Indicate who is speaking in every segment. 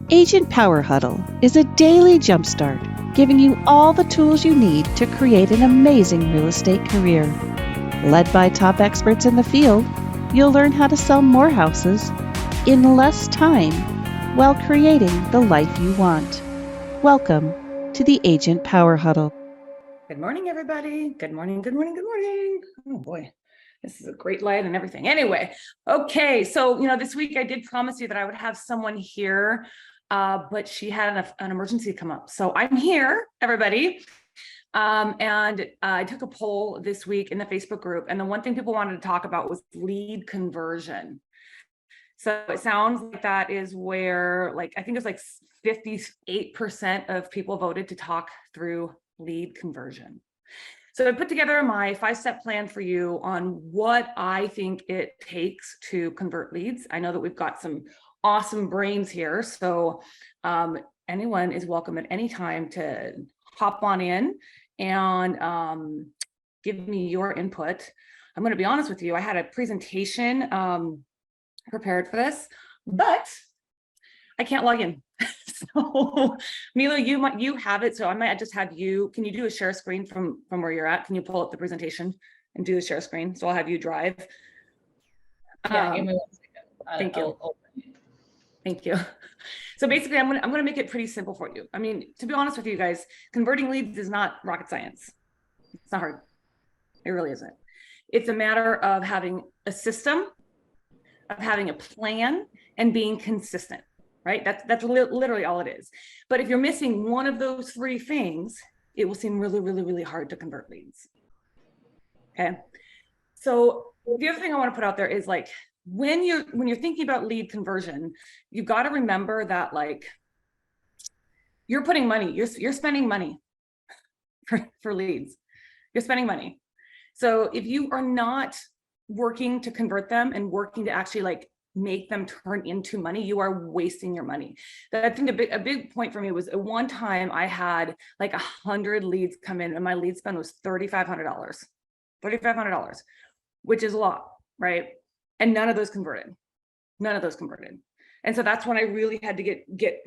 Speaker 1: Agent Power Huddle is a daily jumpstart, giving you all the tools you need to create an amazing real estate career. Led by top experts in the field, you'll learn how to sell more houses in less time while creating the life you want. Welcome to the Agent Power Huddle.
Speaker 2: Good morning, everybody. Good morning, good morning, good morning. Oh boy, this is a great light and everything. Anyway, okay, so this week I did promise you that I would have someone here, but she had an emergency come up. So I'm here, everybody. And I took a poll this week in the Facebook group, and the one thing people wanted to talk about was lead conversion. So it sounds like that is where, I think it's like 58% of people voted to talk through lead conversion. So I put together my 5-step plan for you on what I think it takes to convert leads. I know that we've got some awesome brains here, so anyone is welcome at any time to hop on in and give me your input. I'm going to be honest with you, I had a presentation prepared for this, but I can't log in. So Milo, you have it, so I might just have you. Can you do a share screen from where you're at? Can you pull up the presentation and do a share screen? So I'll have you drive.
Speaker 3: Yeah, give me 1 second.
Speaker 2: Thank you. Thank you. So basically, I'm gonna make it pretty simple for you. I mean, to be honest with you guys, converting leads is not rocket science. It's not hard. It really isn't. It's a matter of having a system, of having a plan, and being consistent. Right? That's literally all it is. But if you're missing one of those 3 things, it will seem really, really, really hard to convert leads. Okay. So the other thing I want to put out there is when you're thinking about lead conversion, you've got to remember that you're putting money, you're spending money for leads. You're spending money. So if you are not working to convert them and working to actually make them turn into money, you are wasting your money. I think a big point for me was at one time I had 100 leads come in and my lead spend was $3,500, which is a lot, right? And none of those converted. And so that's when I really had to get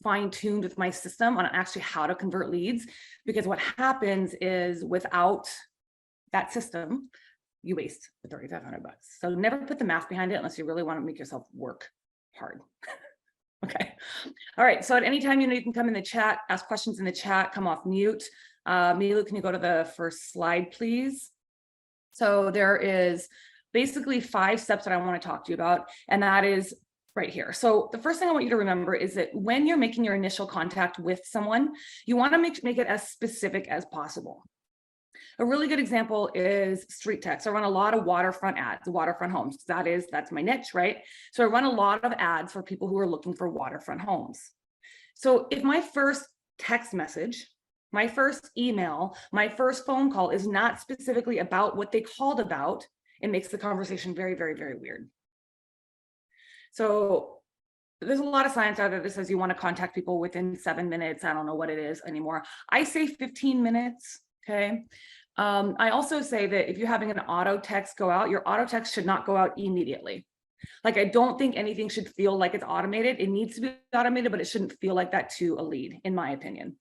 Speaker 2: fine-tuned with my system on actually how to convert leads, because what happens is without that system, you waste the $3,500. So never put the math behind it unless you really want to make yourself work hard. Okay. All right. So at any time, you can come in the chat, ask questions in the chat, come off mute. Milu, can you go to the first slide, please? So there is basically 5 steps that I want to talk to you about, and that is right here. So the first thing I want you to remember is that when you're making your initial contact with someone, you want to make it as specific as possible. A really good example is street text. I run a lot of waterfront ads, waterfront homes. That's my niche, right? So I run a lot of ads for people who are looking for waterfront homes. So if my first text message, my first email, my first phone call is not specifically about what they called about, it makes the conversation very, very, very weird. So there's a lot of science out there that says you want to contact people within 7 minutes. I don't know what it is anymore. I say 15 minutes. Okay. I also say that if you're having an auto text go out, your auto text should not go out immediately. I don't think anything should feel like it's automated. It needs to be automated, but it shouldn't feel like that to a lead, in my opinion.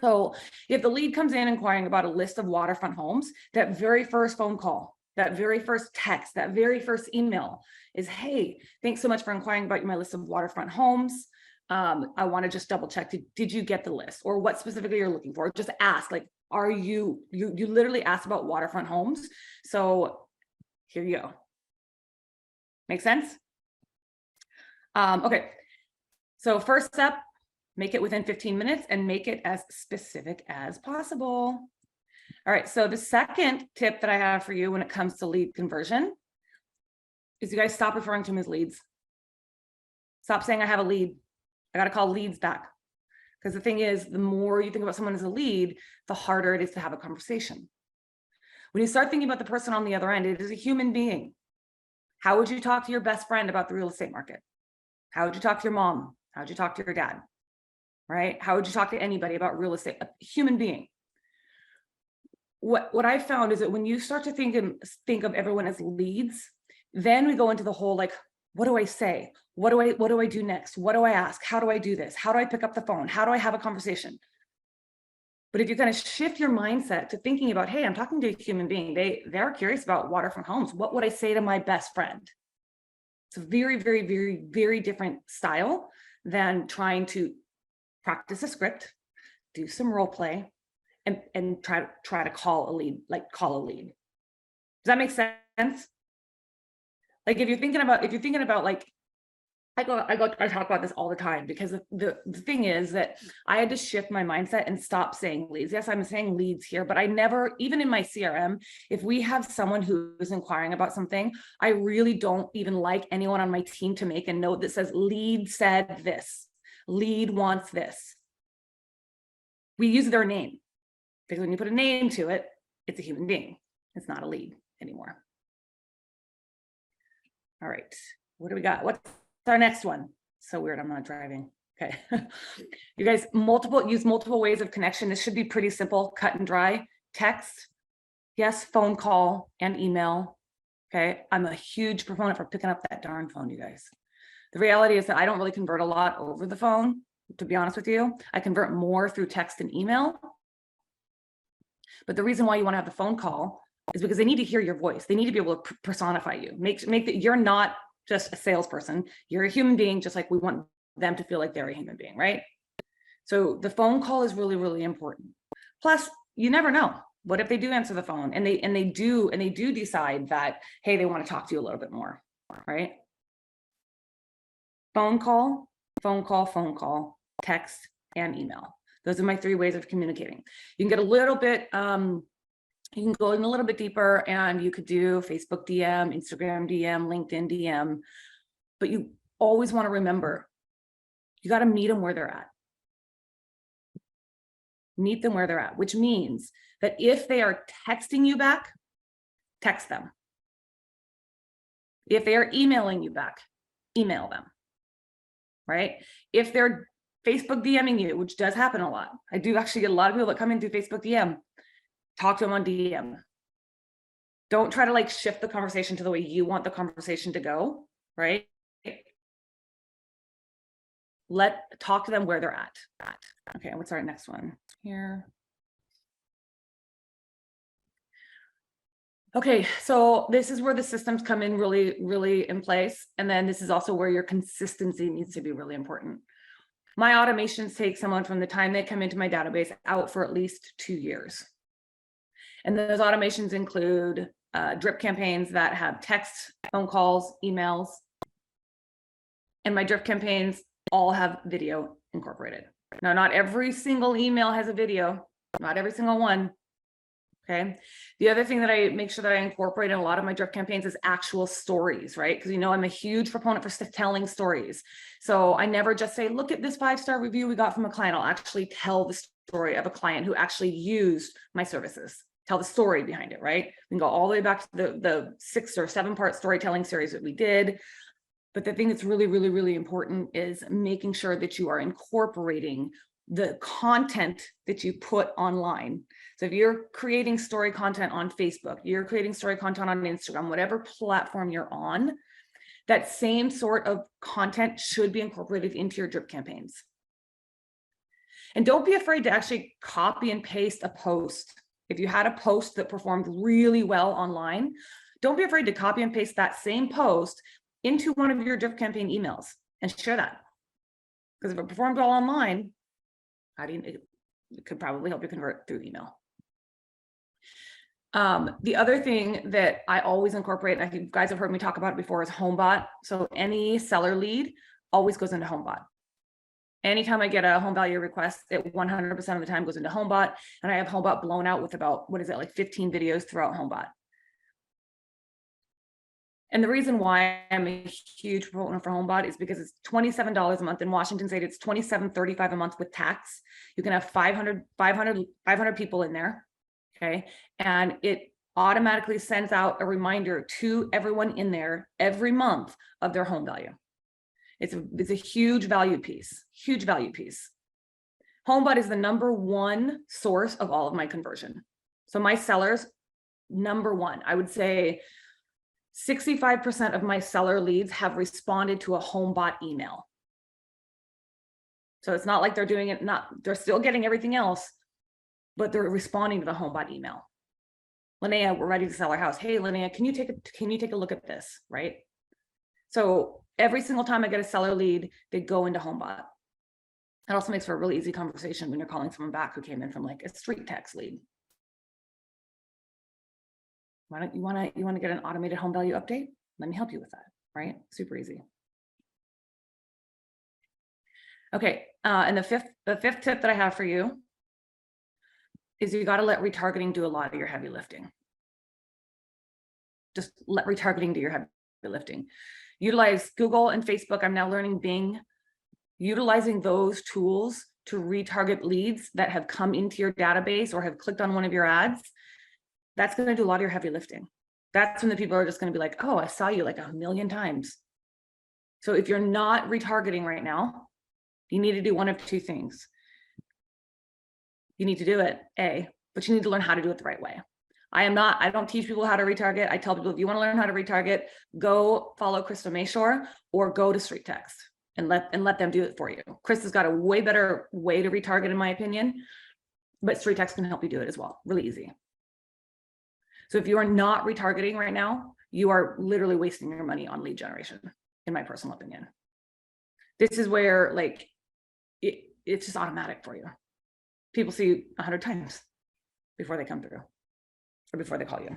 Speaker 2: So if the lead comes in inquiring about a list of waterfront homes, that very first phone call, that very first text, that very first email is, hey, thanks so much for inquiring about my list of waterfront homes. I want to just double check, did you get the list, or what specifically you're looking for? Just ask, are you literally asked about waterfront homes. So here you go. Make sense? Okay. So first step, make it within 15 minutes and make it as specific as possible. All right. So the second tip that I have for you when it comes to lead conversion is you guys stop referring to them as leads. Stop saying I have a lead. I got to call leads back. Because the thing is, the more you think about someone as a lead, the harder it is to have a conversation. When you start thinking about the person on the other end, it is a human being. How would you talk to your best friend about the real estate market? How would you talk to your mom? How would you talk to your dad? Right? How would you talk to anybody about real estate? A human being. What I found is that when you start to think of everyone as leads, then we go into the whole What do I say? What do I do next? What do I ask? How do I do this? How do I pick up the phone? How do I have a conversation? But if you kind of shift your mindset to thinking about, hey, I'm talking to a human being. They're curious about waterfront homes. What would I say to my best friend? It's a very, very, very, very different style than trying to practice a script, do some role play, and try to call a lead, like call a lead. Does that make sense? Like if you're thinking about like, I talk about this all the time, because the thing is that I had to shift my mindset and stop saying leads. Yes, I'm saying leads here, but I never, even in my CRM, if we have someone who is inquiring about something, I really don't even like anyone on my team to make a note that says lead said this, lead wants this. We use their name, because when you put a name to it, it's a human being. It's not a lead anymore. All right, what do we got? What's our next one? So weird, I'm not driving. Okay. You guys, use multiple ways of connection. This should be pretty simple, cut and dry. Text, yes, phone call, and email. Okay, I'm a huge proponent for picking up that darn phone, you guys. The reality is that I don't really convert a lot over the phone, to be honest with you. I convert more through text and email. But the reason why you want to have the phone call is because they need to hear your voice. They need to be able to personify you. Make that you're not just a salesperson. You're a human being, just like we want them to feel like they're a human being, right? So the phone call is really, really important. Plus, you never know. What if they do answer the phone and they do decide that, hey, they want to talk to you a little bit more, right? Phone call, text, and email. Those are my 3 ways of communicating. You can get a little bit, you can go in a little bit deeper, and you could do Facebook DM, Instagram DM, LinkedIn DM, but you always want to remember, you got to meet them where they're at. Meet them where they're at, which means that if they are texting you back, text them. If they are emailing you back, email them, right? If they're Facebook DMing you, which does happen a lot. I do actually get a lot of people that come in through Facebook DM. Talk to them on DM. Don't try to like shift the conversation to the way you want the conversation to go, right? Talk to them where they're at. Okay, what's our next one here? Okay, so this is where the systems come in really, really in place. And then this is also where your consistency needs to be really important. My automations take someone from the time they come into my database out for at least 2 years. And those automations include drip campaigns that have text, phone calls, emails. And my drip campaigns all have video incorporated. Now, not every single email has a video, not every single one. Okay. The other thing that I make sure that I incorporate in a lot of my drip campaigns is actual stories, right? Because you know, I'm a huge proponent for telling stories. So I never just say, look at this 5-star review we got from a client. I'll actually tell the story of a client who actually used my services. Tell the story behind it, right? We can go all the way back to the 6 or 7-part storytelling series that we did. But the thing that's really, really, really important is making sure that you are incorporating the content that you put online. So if you're creating story content on Facebook, you're creating story content on Instagram, whatever platform you're on, that same sort of content should be incorporated into your drip campaigns. And don't be afraid to actually copy and paste a post. If you had a post that performed really well online, don't be afraid to copy and paste that same post into one of your drip campaign emails and share that. Because if it performed well online, it could probably help you convert through email. The other thing that I always incorporate, and I think you guys have heard me talk about it before, is HomeBot. So any seller lead always goes into HomeBot. Anytime I get a home value request, it 100% of the time goes into HomeBot, and I have HomeBot blown out with about, like 15 videos throughout HomeBot. And the reason why I'm a huge proponent for HomeBot is because it's $27 a month. In Washington State, it's $27.35 a month with tax. You can have 500 people in there, okay? And it automatically sends out a reminder to everyone in there every month of their home value. It's a huge value piece, huge value piece. HomeBot is the #1 source of all of my conversion. So my sellers, #1, I would say 65% of my seller leads have responded to a home bot email. So it's not like they're doing it, they're still getting everything else, but they're responding to the home bot email. Lynea, we're ready to sell our house. Hey, Lynea, can you take a look at this, right? So every single time I get a seller lead, they go into home bot. It also makes for a really easy conversation when you're calling someone back who came in from like a street text lead. Why don't you want to get an automated home value update? Let me help you with that, right? Super easy. Okay, and the fifth tip that I have for you is you got to let retargeting do a lot of your heavy lifting. Just let retargeting do your heavy lifting. Utilize Google and Facebook. I'm now learning Bing. Utilizing those tools to retarget leads that have come into your database or have clicked on one of your ads. That's going to do a lot of your heavy lifting. That's when the people are just going to be like, oh, I saw you like 1,000,000 times. So if you're not retargeting right now, you need to do one of two things. You need to do it, but you need to learn how to do it the right way. I don't teach people how to retarget. I tell people, if you want to learn how to retarget, go follow Krista Mayshore or go to Street Text and let them do it for you. Krista's got a way better way to retarget, in my opinion, but Street Text can help you do it as well. Really easy. So if you are not retargeting right now, you are literally wasting your money on lead generation, in my personal opinion. This is where like it's just automatic for you. People see you 100 times before they come through or before they call you.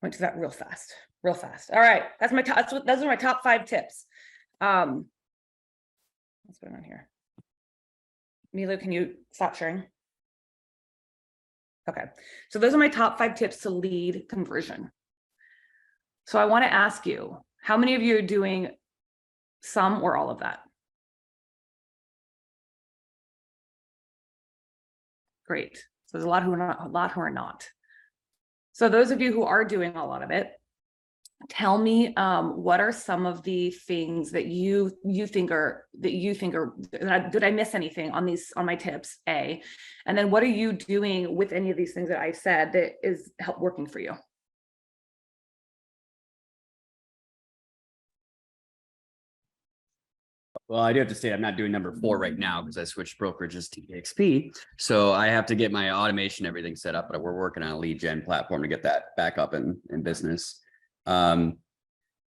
Speaker 2: Went to that real fast. All right, those are my top 5 tips. What's going on here? Milo, can you stop sharing? Okay, so those are my top 5 tips to lead conversion. So I want to ask you, how many of you are doing some or all of that? Great. So there's a lot who are not. So those of you who are doing a lot of it, tell me what are some of the things that you think are did I miss anything on my tips? And then what are you doing with any of these things that I said that is working for you?
Speaker 4: Well, I do have to say I'm not doing number 4 right now because I switched brokerages to EXP. So I have to get my automation, everything set up, but we're working on a lead gen platform to get that back up in business. I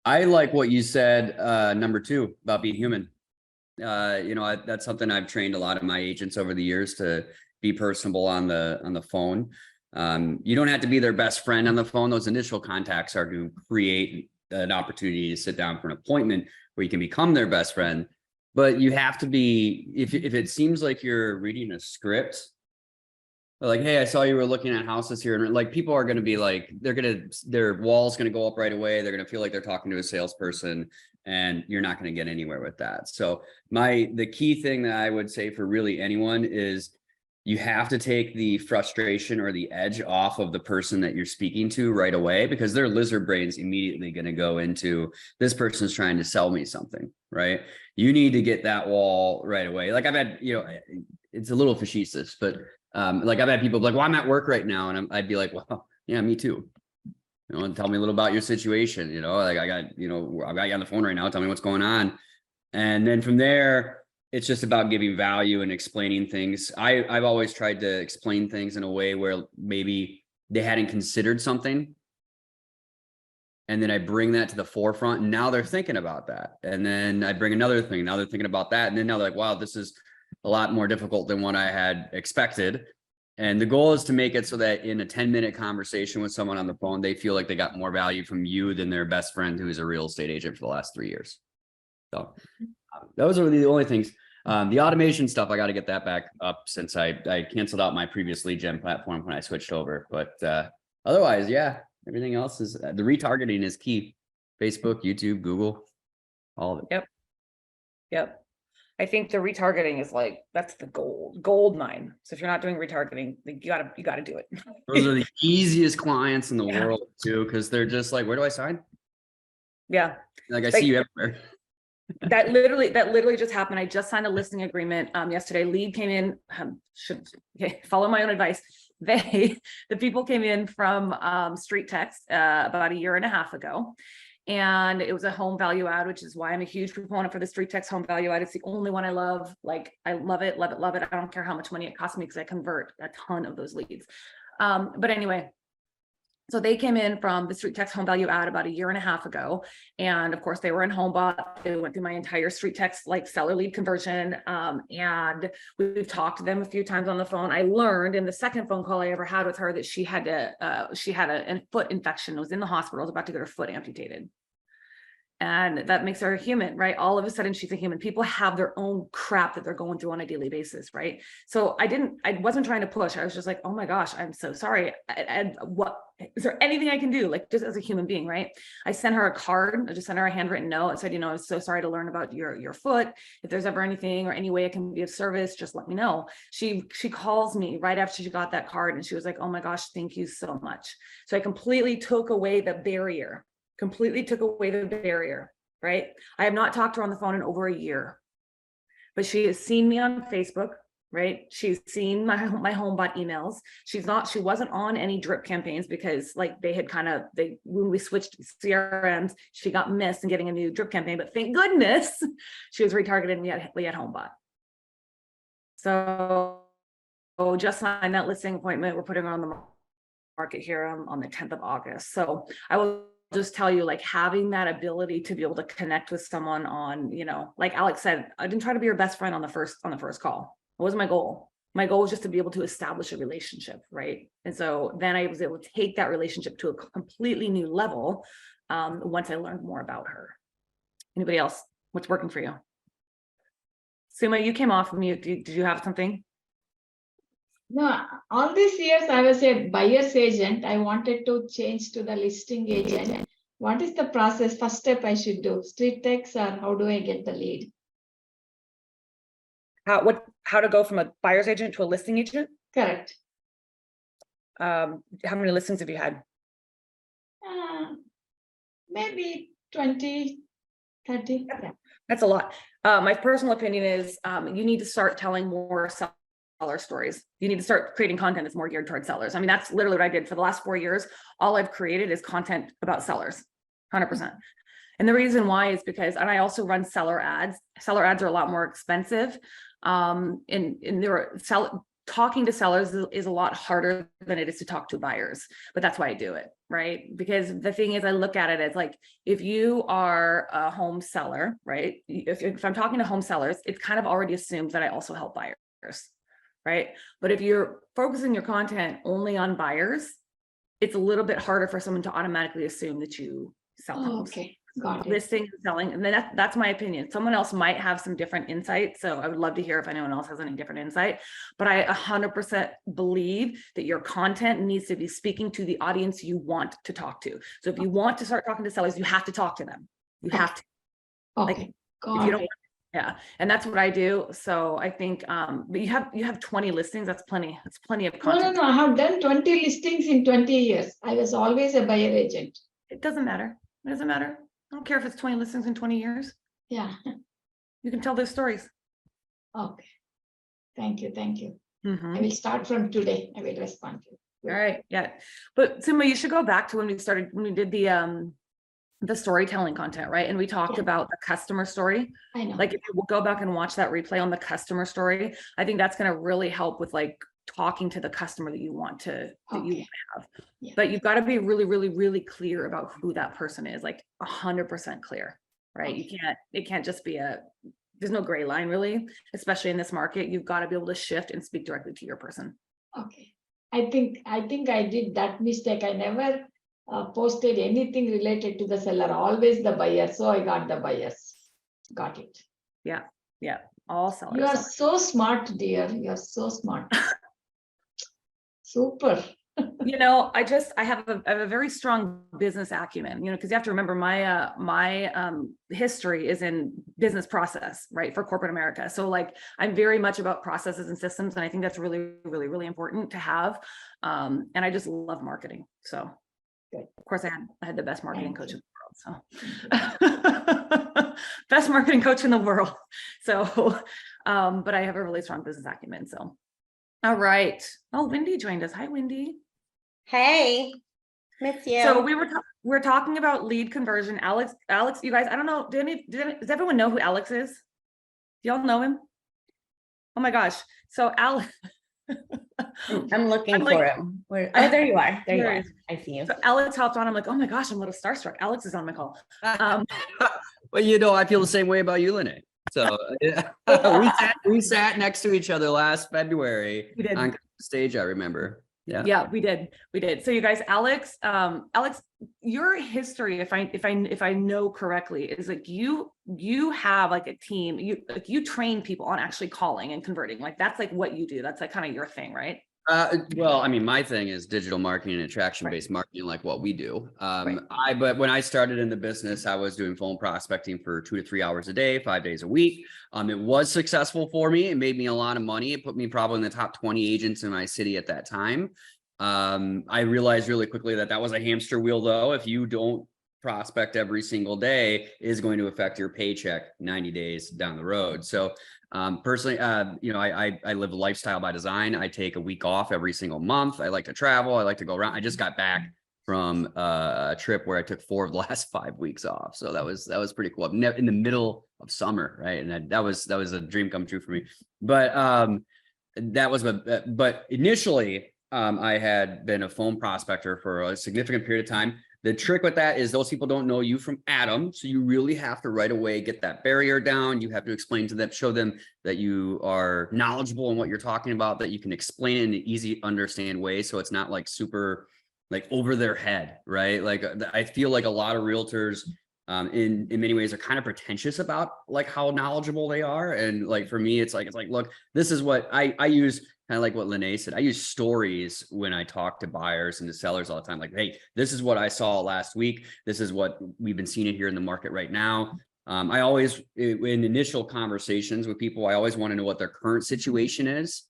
Speaker 4: like what you said, number 2, about being human. That's something I've trained a lot of my agents over the years, to be personable on the phone. You don't have to be their best friend on the phone. Those initial contacts are to create an opportunity to sit down for an appointment where you can become their best friend. But you have to be, if it seems like you're reading a script, like, hey, I saw you were looking at houses here, and like people are going to be like, their wall's going to go up right away. They're going to feel like they're talking to a salesperson, and you're not going to get anywhere with that. So the key thing that I would say for really anyone is you have to take the frustration or the edge off of the person that you're speaking to right away, because their lizard brain's immediately going to go into, this person's trying to sell me something, right? You need to get that wall right away. Like I've had, it's a little facetious, but like I've had people be like, well, I'm at work right now. And I'd be like, well, yeah, me too. Tell me a little about your situation. Like I've got you on the phone right now. Tell me what's going on. And then from there, it's just about giving value and explaining things. I've always tried to explain things in a way where maybe they hadn't considered something. And then I bring that to the forefront, and now they're thinking about that. And then I bring another thing. Now they're thinking about that. And then now they're like, wow, this is a lot more difficult than what I had expected. And the goal is to make it so that in a 10-minute conversation with someone on the phone, they feel like they got more value from you than their best friend who is a real estate agent for the last 3 years. So those are the only things. The automation stuff, I got to get that back up since I canceled out my previous lead gen platform when I switched over. But otherwise, yeah, everything else is the retargeting is key. Facebook, YouTube, Google, all of it.
Speaker 2: Yep. I think the retargeting is like, that's the gold mine. So if you're not doing retargeting, you gotta do it.
Speaker 4: Those are the easiest clients in the world too, because they're just like, where do I sign?
Speaker 2: Yeah.
Speaker 4: Like I see you everywhere.
Speaker 2: That literally just happened. I just signed a listing agreement yesterday. Lead came in, follow my own advice. the people came in from Street Text about a year and a half ago. And it was a home value add, which is why I'm a huge proponent for the Street Text home value add. It's the only one I love. Like, I love it, love it, love it. I don't care how much money it costs me because I convert a ton of those leads. But anyway, so they came in from the Street Text home value add about a year and a half ago. And of course they were in HomeBot. They went through my entire Street Text like seller lead conversion. And we've talked to them a few times on the phone. I learned in the second phone call I ever had with her that she had a foot infection, was in the hospital, was about to get her foot amputated. And that makes her a human, right? All of a sudden she's a human. People have their own crap that they're going through on a daily basis, right? So I wasn't trying to push. I was just like, oh my gosh, I'm so sorry. And what, is there anything I can do? Like, just as a human being, right? I sent her a card. I just sent her a handwritten note and said, you know, I'm so sorry to learn about your foot. If there's ever anything or any way I can be of service, just let me know. She calls me right after she got that card and she was like, oh my gosh, thank you so much. So I completely took away the barrier. Right? I have not talked to her on the phone in over a year, but she has seen me on Facebook, right? She's seen my HomeBot emails. She wasn't on any drip campaigns because like when we switched CRMs, she got missed in getting a new drip campaign, but thank goodness she was retargeted immediately at HomeBot. So just signed that listing appointment. We're putting her on the market here on the 10th of August. So I will just tell you, like, having that ability to be able to connect with someone on, you know, like Alex said, I didn't try to be your best friend on the first call. It wasn't my goal. My goal was just to be able to establish a relationship, right? And so then I was able to take that relationship to a completely new level once I learned more about her. Anybody else? What's working for you? Suma, you came off of mute. Did you have something?
Speaker 3: No, all these years I was a buyer's agent. I wanted to change to the listing agent. What is the process? First step I should do? Street Text, or how do I get the lead?
Speaker 2: How to go from a buyer's agent to a listing agent?
Speaker 3: Correct.
Speaker 2: How many listings have you had?
Speaker 3: Maybe 20, 30. Yeah.
Speaker 2: That's a lot. My personal opinion is you need to start telling more seller stories. You need to start creating content that's more geared towards sellers. I mean, that's literally what I did for the last 4 years. All I've created is content about sellers, 100%. And the reason why is because, and I also run seller ads. Seller ads are a lot more expensive. Talking to sellers is a lot harder than it is to talk to buyers, but that's why I do it, right? Because the thing is, I look at it as like, if you are a home seller, right? If I'm talking to home sellers, it's kind of already assumed that I also help buyers, right? But if you're focusing your content only on buyers, it's a little bit harder for someone to automatically assume that you sell homes.
Speaker 3: Okay, got it.
Speaker 2: Listing and selling, and then that's my opinion. Someone else might have some different insight, so I would love to hear if anyone else has any different insight. But I 100% believe that your content needs to be speaking to the audience you want to talk to. So if you want to start talking to sellers, you have to talk to them. You have to.
Speaker 3: Okay,
Speaker 2: Like, if you don't, yeah, and that's what I do. So I think, but you have 20 listings. That's plenty. That's plenty of content.
Speaker 3: No. I have done 20 listings in 20 years. I was always a buyer agent.
Speaker 2: It doesn't matter. It doesn't matter. I don't care if it's 20 listings in 20 years.
Speaker 3: Yeah.
Speaker 2: You can tell those stories.
Speaker 3: Okay. Thank you.
Speaker 2: Mm-hmm.
Speaker 3: I will start from today. I will respond to you.
Speaker 2: All right. Yeah. But Suma, you should go back to when we did the storytelling content, right? And we talked about the customer story.
Speaker 3: I know.
Speaker 2: Like, if you will go back and watch that replay on the customer story, I think that's going to really help with like talking to the customer that you want to have.
Speaker 3: Yeah.
Speaker 2: But you've got to be really, really, really clear about who that person is, like 100% clear, right?
Speaker 3: Okay.
Speaker 2: It can't just be there's no gray line really, especially in this market. You've got to be able to shift and speak directly to your person.
Speaker 3: Okay. I think I did that mistake. I never posted anything related to the seller, always the buyer. So I got the buyers. Got it.
Speaker 2: Yeah. All sellers.
Speaker 3: You are so smart, dear. You are so smart. Super.
Speaker 2: You know, I have a very strong business acumen, you know, because you have to remember my history is in business process, right, for corporate America. So like, I'm very much about processes and systems. And I think that's really, really, really important to have. And I just love marketing. So of course I had the best marketing coach in the world. So best marketing coach in the world. So, but I have a really strong business acumen. So All right. Oh, Wendy joined us. Hi, Wendy.
Speaker 5: Hey, miss you.
Speaker 2: So we're talking about lead conversion. Alex, you guys, I don't know. Does everyone know who Alex is? Do y'all know him? Oh my gosh. So Alex,
Speaker 5: I'm looking
Speaker 2: I'm like-
Speaker 5: for him. Where? Oh, there you are. There you
Speaker 2: There
Speaker 5: are.
Speaker 2: he is.
Speaker 5: I see you.
Speaker 2: so Alex hopped on. I'm like, oh my gosh, I'm a little starstruck. Alex is on my call.
Speaker 4: Well, I feel the same way about you, Lynea. So we sat next to each other last February
Speaker 2: We did.
Speaker 4: on stage. I remember.
Speaker 2: Yeah, we did. So you guys, Alex, your history, if I know correctly, is like you have like a team. You train people on actually calling and converting. Like that's like what you do. That's like kind of your thing, right?
Speaker 4: Well, I mean, my thing is digital marketing and attraction-based marketing, like what we do. But when I started in the business, I was doing phone prospecting for 2 to 3 hours a day, 5 days a week. It was successful for me. It made me a lot of money. It put me probably in the top 20 agents in my city at that time. I realized really quickly that was a hamster wheel, though. If you don't prospect every single day, is going to affect your paycheck 90 days down the road. So personally, I live a lifestyle by design. I take a week off every single month. I like to travel. I like to go around. I just got back from a trip where I took 4 of the last 5 weeks off. So that was pretty cool. In the middle of summer, right? And that was a dream come true for me. But but initially, I had been a phone prospector for a significant period of time. The trick with that is those people don't know you from Adam. So you really have to right away get that barrier down. You have to explain to them, show them that you are knowledgeable in what you're talking about, that you can explain it in an easy understand way. So it's not like super like over their head, right? Like I feel like a lot of realtors in many ways are kind of pretentious about like how knowledgeable they are. And like for me, it's like, look, this is what I use. Kind of like what Lynea said, I use stories when I talk to buyers and to sellers all the time. Like, hey, this is what I saw last week. This is what we've been seeing here in the market right now. I always, in initial conversations with people, I always want to know what their current situation is.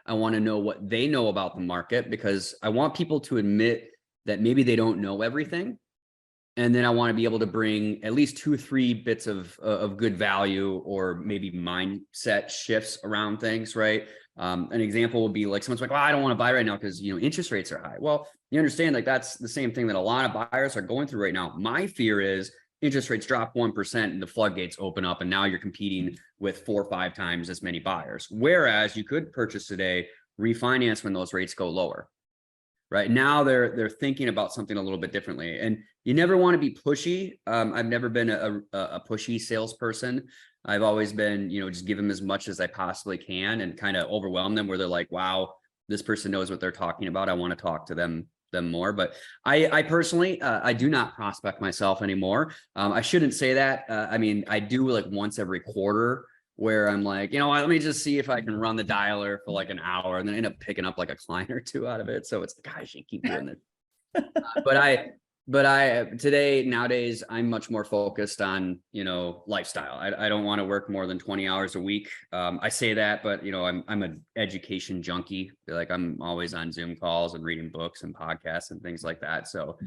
Speaker 4: I want to know what they know about the market, because I want people to admit that maybe they don't know everything. And then I want to be able to bring at least 2 or 3 bits of good value, or maybe mindset shifts around things, right? An example would be like someone's like, well, I don't want to buy right now because interest rates are high. Well, you understand, like that's the same thing that a lot of buyers are going through right now. My fear is interest rates drop 1% and the floodgates open up, and now you're competing with 4 or 5 times as many buyers. Whereas you could purchase today, refinance when those rates go lower. Right now, they're thinking about something a little bit differently, and you never want to be pushy. I've never been a pushy salesperson. I've always been, just give them as much as I possibly can and kind of overwhelm them where they're like, wow, this person knows what they're talking about. I want to talk to them more. But I personally, I do not prospect myself anymore. I shouldn't say that. I mean, I do like once every quarter, where I'm like, let me just see if I can run the dialer for like an hour, and then end up picking up like a client or 2 out of it. So it's like, I should keep doing this. But nowadays, I'm much more focused on, lifestyle. I don't want to work more than 20 hours a week. I say that, but I'm an education junkie. Like I'm always on Zoom calls and reading books and podcasts and things like that. So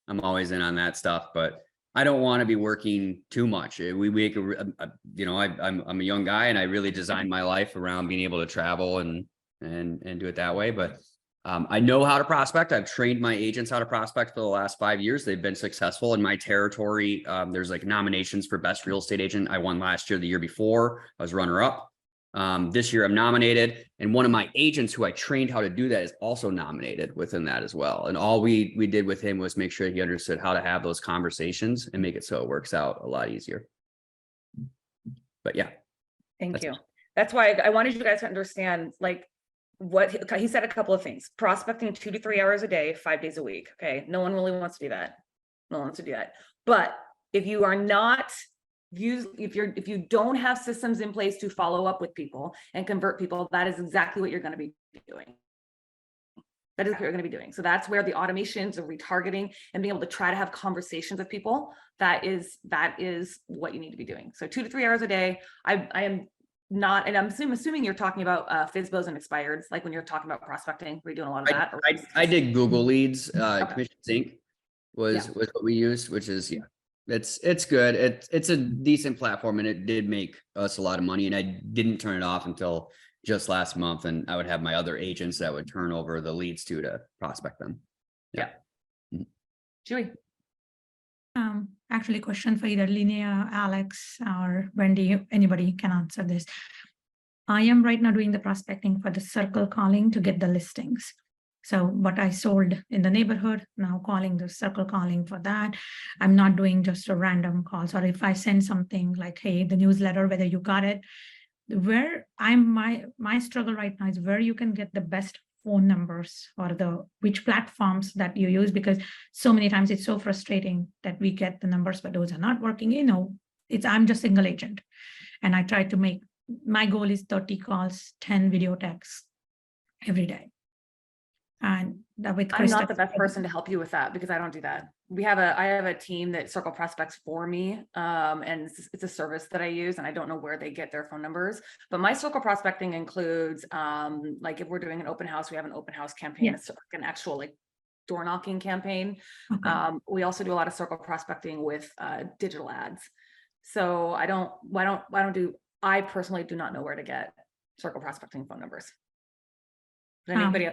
Speaker 4: I'm always in on that stuff, but I don't want to be working too much. We make I'm a young guy, and I really designed my life around being able to travel and do it that way. But I know how to prospect. I've trained my agents how to prospect for the last 5 years. They've been successful in my territory. There's like nominations for best real estate agent. I won last year. The year before, I was runner up. This year I'm nominated, and one of my agents who I trained how to do that is also nominated within that as well. And all we did with him was make sure he understood how to have those conversations and make it so it works out a lot easier. But yeah.
Speaker 2: Thank you. That's why I wanted you guys to understand like what he said. A couple of things: prospecting 2 to 3 hours a day, 5 days a week. Okay. No one really wants to do that. No one wants to do that. But if you are not if you don't have systems in place to follow up with people and convert people, that is exactly what you're going to be doing. That is what you're going to be doing. So that's where the automations of retargeting and being able to try to have conversations with people, that is what you need to be doing. So 2 to 3 hours a day. I am not, and I'm assuming you're talking about FSBOs and expireds, like when you're talking about prospecting, we're doing a lot of that.
Speaker 4: I did Google Leads. Commission Sync was what we used, which is it's good. It's a decent platform, and it did make us a lot of money, and I didn't turn it off until just last month, and I would have my other agents that would turn over the leads to prospect them.
Speaker 2: Yeah. Julie.
Speaker 6: Actually, question for either Lynea, Alex, or Wendy. Anybody can answer this. I am right now doing the prospecting for the circle calling to get the listings. So what I sold in the neighborhood, now calling the circle calling for that. I'm not doing just a random calls, or if I send something like, hey, the newsletter, whether you got it, where my struggle right now is where you can get the best phone numbers or which platforms that you use, because so many times it's so frustrating that we get the numbers, but those are not working. I'm just single agent, and I try to make, my goal is 30 calls, 10 video texts every day. And with
Speaker 2: I'm not the best person to help you with that because I don't do that. I have a team that circle prospects for me. And it's a service that I use, and I don't know where they get their phone numbers, but my circle prospecting includes, like if we're doing an open house, we have an open house campaign. It's like an actual like door knocking campaign. Okay. We also do a lot of circle prospecting with digital ads. So I personally do not know where to get circle prospecting phone numbers. Anybody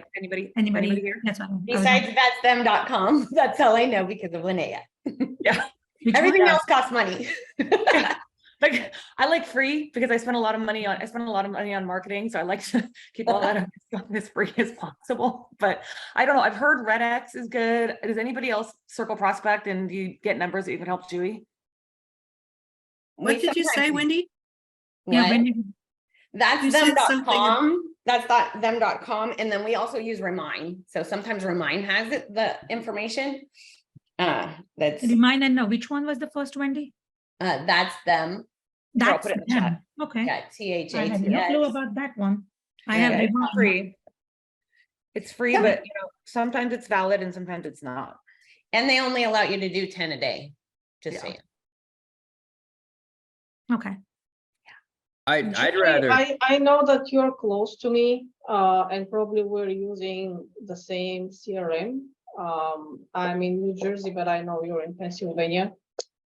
Speaker 2: here?
Speaker 6: That's what
Speaker 5: Besides that's them.com. That's all I know because of Lynea.
Speaker 2: Yeah.
Speaker 5: Everything else costs money.
Speaker 2: Yeah. Like I like free because I spend a lot of money on marketing. So I like to keep all that stuff as free as possible. But I don't know. I've heard RedX is good. Does anybody else circle prospect and do you get numbers that you can help Julie?
Speaker 7: What did you say, Wendy?
Speaker 6: Yeah, Wendy.
Speaker 5: That's them.com. That's them.com. And then we also use Remind. So sometimes Remind has the information. That's
Speaker 6: Remind, and no, which one was the first, Wendy?
Speaker 5: That's them.
Speaker 6: That's them. Okay.
Speaker 5: Yeah, THATS.
Speaker 6: I had no clue about that one. I have
Speaker 2: it's free. It's free, but sometimes it's valid and sometimes it's not.
Speaker 5: And they only allow you to do 10 a day. Just saying.
Speaker 6: Okay.
Speaker 4: I'd rather.
Speaker 8: I know that you're close to me, and probably we're using the same CRM. I'm in New Jersey, but I know you're in Pennsylvania,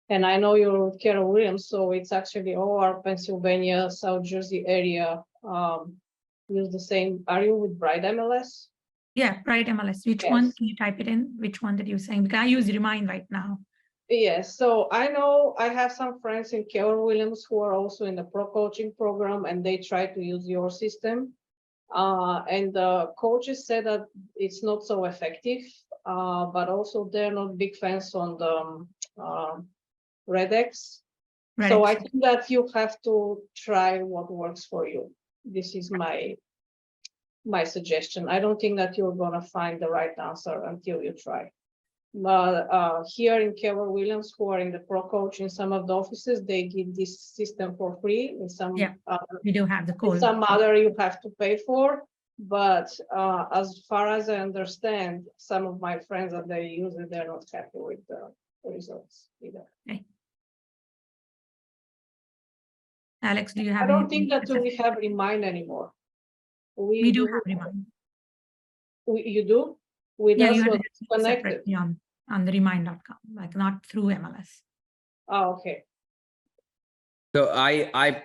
Speaker 8: and I know you're with Keller Williams, so it's actually all our Pennsylvania, South Jersey area use the same. Are you with Bright MLS?
Speaker 6: Yeah, Bright MLS. Which one? Can you type it in? Which one that you're saying? Because I use Remind right now.
Speaker 8: Yes, so I know I have some friends in Keller Williams who are also in the pro coaching program, and they try to use your system. And the coaches said that it's not so effective, but also they're not big fans on the RedX. So I think that you have to try what works for you. This is my suggestion. I don't think that you're gonna find the right answer until you try. But here in Keller Williams, who are in the pro coach in some of the offices, they give this system for free. In some,
Speaker 6: we do have the code.
Speaker 8: Some other you have to pay for. But as far as I understand, some of my friends that they use it, they're not happy with the results either.
Speaker 6: Okay. Alex, do you have?
Speaker 8: I don't think that we have Remind anymore.
Speaker 6: We do have Remind.
Speaker 8: You do? With us was connected
Speaker 6: on the remind.com, like not through MLS.
Speaker 8: Oh, okay.
Speaker 4: So I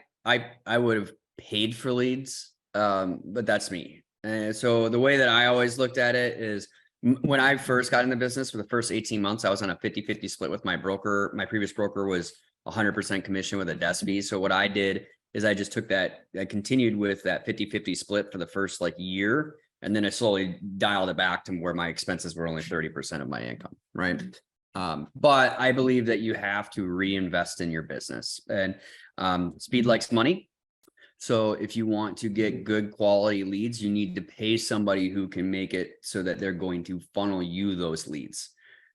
Speaker 4: would have paid for leads, but that's me. And so the way that I always looked at it is when I first got in the business for the first 18 months, I was on a 50-50 split with my broker. My previous broker was 100% commission with a desk fee. So what I did is I just took that, I continued with that 50-50 split for the first year. And then I slowly dialed it back to where my expenses were only 30% of my income, right? But I believe that you have to reinvest in your business, and speed likes money. So if you want to get good quality leads, you need to pay somebody who can make it so that they're going to funnel you those leads.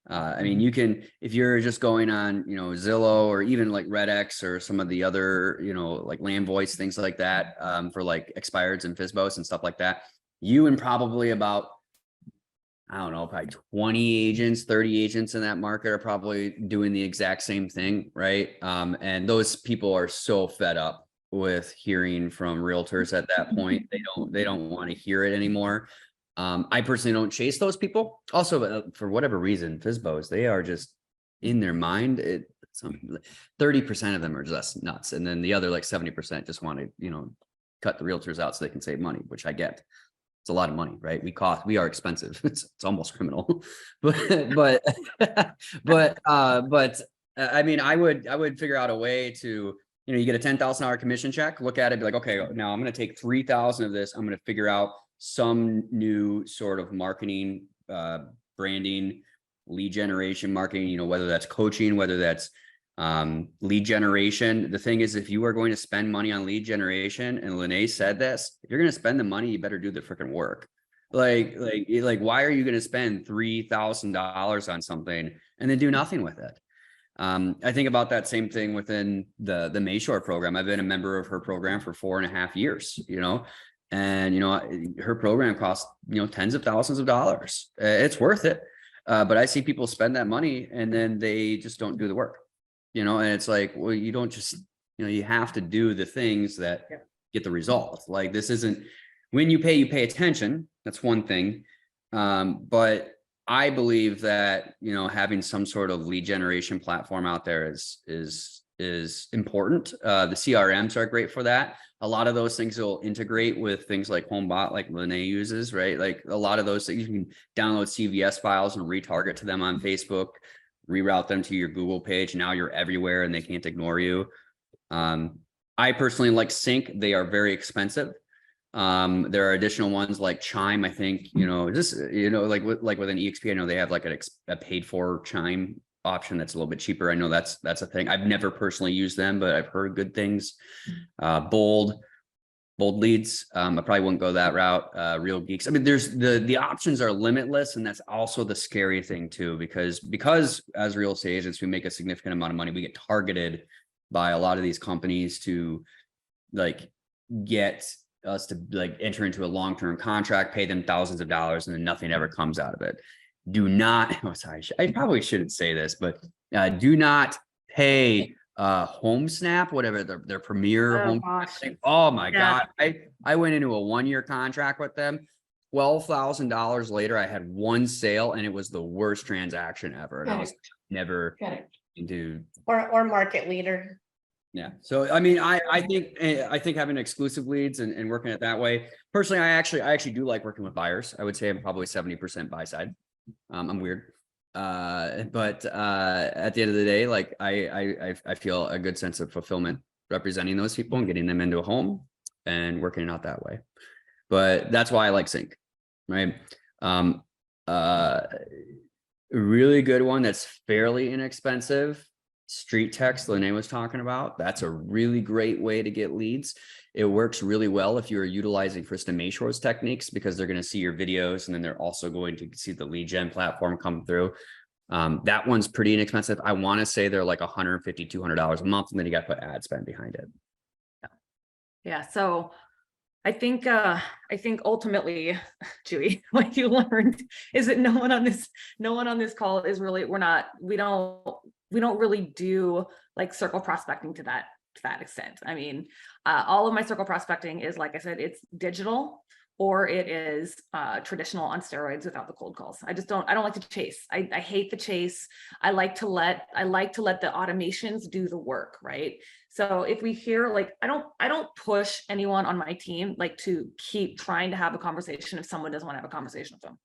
Speaker 4: I mean, you can, if you're just going on, Zillow or even like RedX or some of the other, like Land Voice, things like that, for like expireds and FSBOs and stuff like that. You and probably about, I don't know, probably 20 agents, 30 agents in that market are probably doing the exact same thing, right? And those people are so fed up with hearing from realtors at that point. They don't want to hear it anymore. I personally don't chase those people. Also, for whatever reason, FSBOs, they are just in their mind. 30% of them are just nuts, and then the other 70% just want to, cut the realtors out so they can save money, which I get. It's a lot of money, right? We are expensive. It's almost criminal, but I mean, I would figure out a way to, you get a $10,000 commission check, look at it, be like, okay, now I'm going to take 3,000 of this. I'm going to figure out some new sort of marketing, branding, lead generation marketing, whether that's coaching, whether that's lead generation. The thing is, if you are going to spend money on lead generation, and Lynea said this, if you're going to spend the money, you better do the freaking work. Like, why are you going to spend $3,000 on something and then do nothing with it? I think about that same thing within the Mayshore program. I've been a member of her program for 4.5 years, and her program costs, tens of thousands of dollars. It's worth it. But I see people spend that money and then they just don't do the work. And it's like, well, you don't just, you have to do the things that get the result. Like, this isn't, when you pay attention. That's one thing. But I believe that, having some sort of lead generation platform out there is important. The CRMs are great for that. A lot of those things will integrate with things like HomeBot, like Lynea uses, right? Like, a lot of those things, you can download CVS files and retarget to them on Facebook, reroute them to your Google page. Now you're everywhere and they can't ignore you. I personally like Sync. They are very expensive. There are additional ones like Chime. I think, like with an EXP, I know they have like a paid for Chime option that's a little bit cheaper. I know that's a thing. I've never personally used them, but I've heard good things. Bold Leads. I probably wouldn't go that route. Real Geeks. I mean, there's the options are limitless, and that's also the scary thing too, because as real estate agents, we make a significant amount of money. We get targeted by a lot of these companies to like get us to like enter into a long-term contract, pay them thousands of dollars, and then nothing ever comes out of it. Do not, I probably shouldn't say this, but do not pay HomeSnap, whatever their premier home thing. Oh my God. I went into a 1-year contract with them. $12,000 later, I had one sale and it was the worst transaction ever. And I was never into
Speaker 5: or market leader.
Speaker 4: Yeah. So, I mean, I think having exclusive leads and working it that way, personally, I actually do like working with buyers. I would say I'm probably 70% buy side. I'm weird. But at the end of the day, like I feel a good sense of fulfillment representing those people and getting them into a home and working it out that way. But that's why I like Sync, right? A really good one that's fairly inexpensive. Street text Lynea was talking about. That's a really great way to get leads. It works really well if you're utilizing Krista Mayshore's techniques, because they're going to see your videos and then they're also going to see the lead gen platform come through. That one's pretty inexpensive. I want to say they're like $150, $200 a month, and then you got to put ad spend behind it.
Speaker 2: Yeah. So I think ultimately, Julie, what you learned is that no one on this call is really, we don't really do like circle prospecting to that extent. I mean, all of my circle prospecting is, like I said, it's digital or it is traditional on steroids without the cold calls. I don't like to chase. I hate the chase. I like to let the automations do the work, right? So if we hear, like, I don't push anyone on my team like to keep trying to have a conversation if someone doesn't want to have a conversation with them.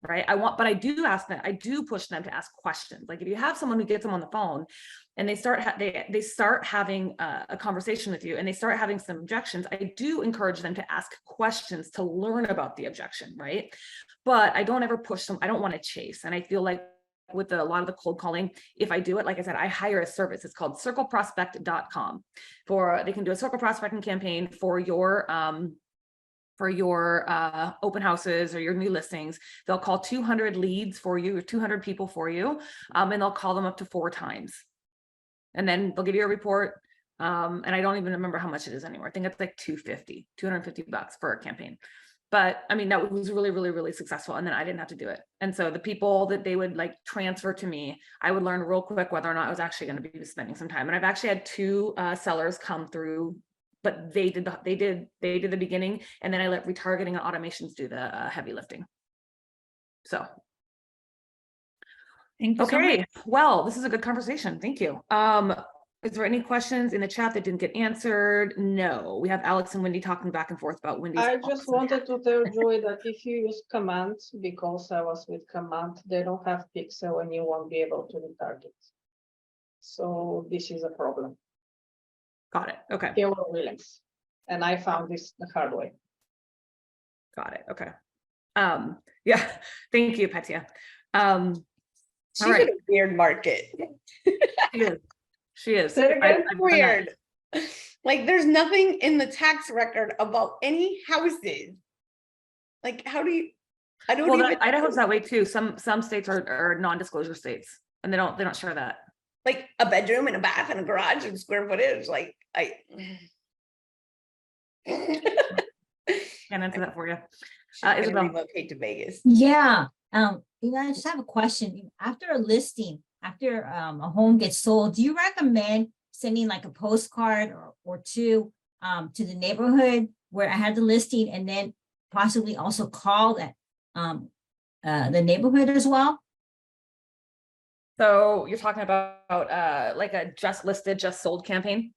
Speaker 2: Right. But I do ask them, I do push them to ask questions. Like, if you have someone who gets them on the phone and they start having a conversation with you and they start having some objections, I do encourage them to ask questions to learn about the objection. Right. But I don't ever push them. I don't want to chase. And I feel like with a lot of the cold calling, if I do it, like I said, I hire a service. It's called circleprospect.com. They can do a circle prospecting campaign for your open houses or your new listings. They'll call 200 leads for you, or 200 people for you, and they'll call them up to 4 times. And then they'll give you a report. And I don't even remember how much it is anymore. I think it's like $250 for a campaign. But I mean, that was really, really, really successful. And then I didn't have to do it. And so the people that they would like transfer to me, I would learn real quick whether or not I was actually going to be spending some time. And I've actually had 2 sellers come through, but they did the beginning, and then I let retargeting and automations do the heavy lifting. So.
Speaker 6: Thank you.
Speaker 2: Okay. Well, this is a good conversation. Thank you. Is there any questions in the chat that didn't get answered? No, we have Alex and Wendy talking back and forth about Wendy's.
Speaker 8: I just wanted to tell Joy that if you use command, because I was with command, they don't have pixel and you won't be able to retarget. So this is a problem.
Speaker 2: Got it. Okay.
Speaker 8: Keller Williams. And I found this the hard way.
Speaker 2: Got it. Okay. Yeah. Thank you, Petya.
Speaker 5: She's
Speaker 2: right.
Speaker 5: in a weird market.
Speaker 2: She is. She is.
Speaker 8: Say it again?
Speaker 5: Weird. Like there's nothing in the tax record about any houses. Like how do you, I don't
Speaker 2: Well,
Speaker 5: even.
Speaker 2: Idaho's that way too. Some states are non-disclosure states, and they don't share that.
Speaker 5: Like a bedroom and a bath and a garage and square footage. Like I
Speaker 2: Can't answer that for you.
Speaker 5: she's gonna
Speaker 2: Isabel.
Speaker 5: relocate to Vegas.
Speaker 9: Yeah, I just have a question. After a listing, after a home gets sold, do you recommend sending like a postcard or two to the neighborhood where I had the listing, and then possibly also call that the neighborhood as well?
Speaker 2: So you're talking about like a just listed, just sold campaign?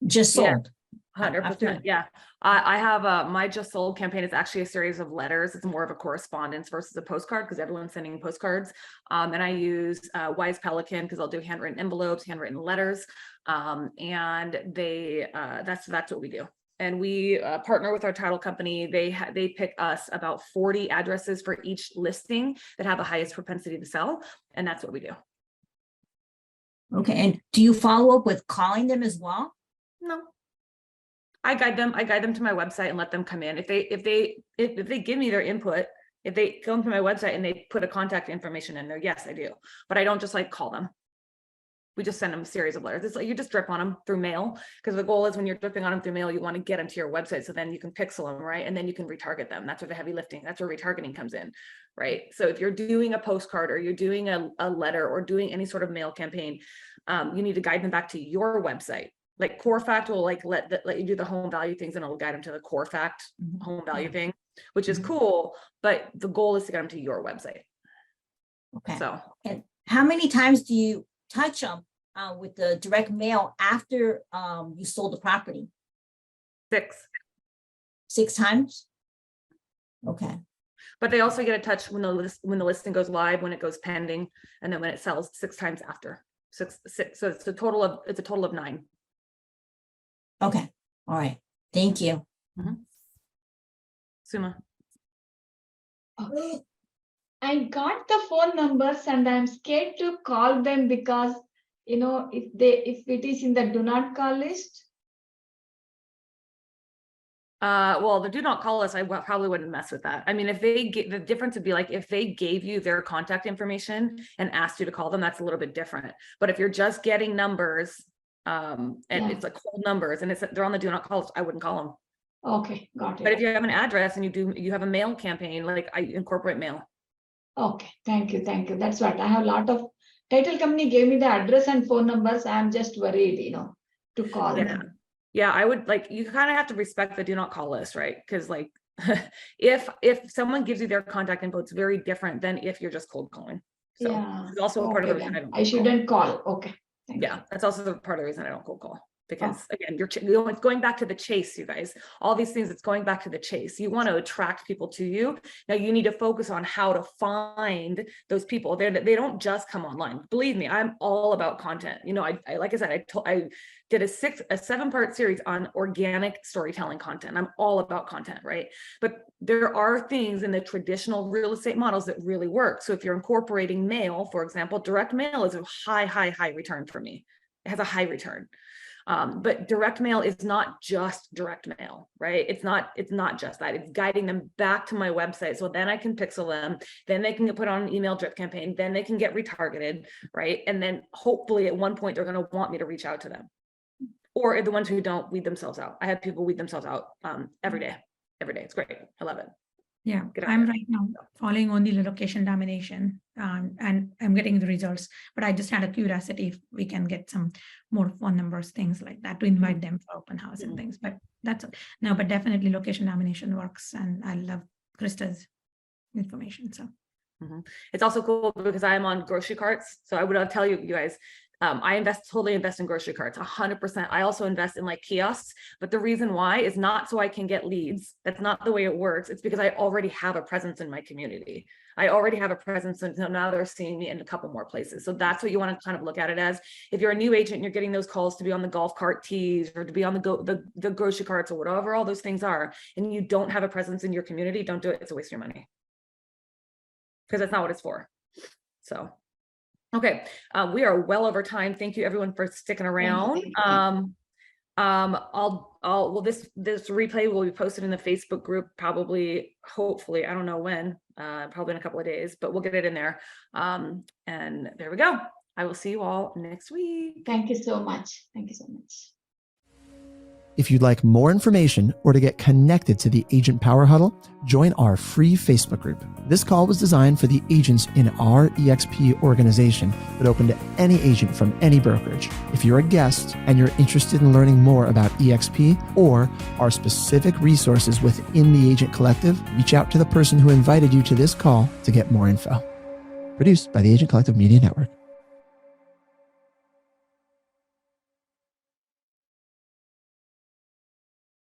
Speaker 9: Just sold.
Speaker 2: 100%. Yeah. I have my just sold campaign is actually a series of letters. It's more of a correspondence versus a postcard because everyone's sending postcards. And I use Wise Pelican because I'll do handwritten envelopes, handwritten letters. And they that's what we do. And we partner with our title company. They pick us about 40 addresses for each listing that have the highest propensity to sell. And that's what we do.
Speaker 9: Okay, and do you follow up with calling them as well?
Speaker 2: No. I guide them to my website and let them come in. If they give me their input, if they come to my website and they put a contact information in there, yes, I do. But I don't just like call them. We just send them a series of letters. It's like you just drip on them through mail, because the goal is when you're dripping on them through mail, you want to get them to your website so then you can pixel them, right? And then you can retarget them. That's where the heavy lifting, that's where retargeting comes in, right? So if you're doing a postcard or you're doing a letter or doing any sort of mail campaign, you need to guide them back to your website. Like Core Fact will like let you do the home value things, and it'll guide them to the Core Fact home value thing, which is cool. But the goal is to get them to your website.
Speaker 9: Okay.
Speaker 2: So,
Speaker 9: and how many times do you touch them with the direct mail after you sold the property?
Speaker 2: 6.
Speaker 9: 6 times? Okay.
Speaker 2: But they also get a touch when the listing goes live, when it goes pending, and then when it sells 6 times after. 6. So it's a total of 9.
Speaker 9: Okay. All right. Thank you.
Speaker 2: Suma.
Speaker 3: Okay. I got the phone numbers and I'm scared to call them because, you know, if it is in the do not call list.
Speaker 2: Well, the do not call us, I probably wouldn't mess with that. I mean, if they get, the difference would be like if they gave you their contact information and asked you to call them, that's a little bit different. But if you're just getting numbers, and it's like cold numbers and they're on the do not call list, I wouldn't call them.
Speaker 3: Okay, got it.
Speaker 2: But if you have an address and you have a mail campaign, like I incorporate mail.
Speaker 3: Okay, thank you. That's what I have a lot of title company gave me the address and phone numbers. I'm just worried, you know, to call them.
Speaker 2: Yeah, I would like, you kind of have to respect the do not call list, right? Because like if someone gives you their contact info, it's very different than if you're just cold calling. So it's also a part of the reason
Speaker 3: I shouldn't call. Okay.
Speaker 2: Yeah, that's also part of the reason I don't cold call. Because again, it's going back to the chase, you guys. All these things, it's going back to the chase. You want to attract people to you. Now you need to focus on how to find those people. They don't just come online. Believe me, I'm all about content. You know, I like I said, I did a 7-part series on organic storytelling content. I'm all about content, right? But there are things in the traditional real estate models that really work. So if you're incorporating mail, for example, direct mail is a high return for me. It has a high return. But direct mail is not just direct mail, right? It's not just that. It's guiding them back to my website. So then I can pixel them, then they can get put on an email drip campaign, then they can get retargeted, right? And then hopefully at one point, they're going to want me to reach out to them. Or the ones who don't weed themselves out. I have people weed themselves out every day. It's great. I love it.
Speaker 6: Yeah, I'm right now following only the location domination and I'm getting the results, but I just had a curiosity if we can get some more phone numbers, things like that to invite them for open house and things, but that's no, but definitely location domination works. And I love Krista's information. So
Speaker 2: it's also cool because I'm on grocery carts. So I would tell you guys, I totally invest in grocery carts, 100%. I also invest in like kiosks, but the reason why is not so I can get leads. That's not the way it works. It's because I already have a presence in my community. I already have a presence, and so now they're seeing me in a couple more places. So that's what you want to kind of look at it as. If you're a new agent and you're getting those calls to be on the golf cart tees or to be on the grocery carts or whatever all those things are, and you don't have a presence in your community, don't do it. It's a waste of your money, because that's not what it's for. So, okay, we are well over time. Thank you everyone for sticking around. This replay will be posted in the Facebook group, probably, hopefully, I don't know when, probably in a couple of days, but we'll get it in there. And there we go. I will see you all next week.
Speaker 3: Thank you so much. Thank you so much.
Speaker 10: If you'd like more information or to get connected to the Agent Power Huddle, join our free Facebook group. This call was designed for the agents in our EXP organization, but open to any agent from any brokerage. If you're a guest and you're interested in learning more about EXP or our specific resources within the Agent Collective, reach out to the person who invited you to this call to get more info. Produced by the Agent Collective Media Network.